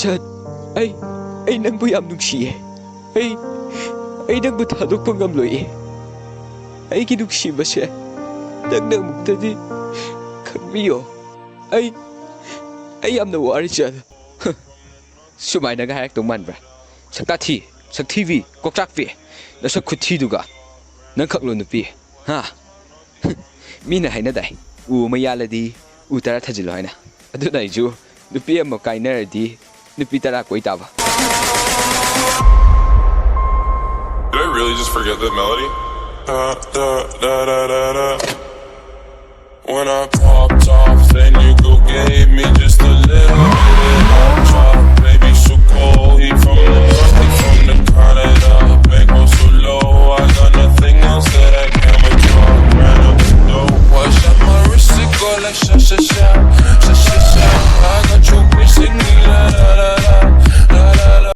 Arjun, ay nangbu yam nungsiye. Ay nangbu thadokpa ngamloye. Aigi nungsibase nangna amuktadi khangbiyo. Ay yamna wari Arjun. Sumaina ga hayak tongmanbra. Sakthi kokchakpi. Nasak khuthiduga. Nang khaklo nupi. Ha. Mina haina dai. U mayaladi u tara thajilo haina. Aduna iju nupi amma kainaradi nupi tara koi taba. Did I really just forget that melody? Da da da da da da. When I popped off, then you go gave me just a little bit of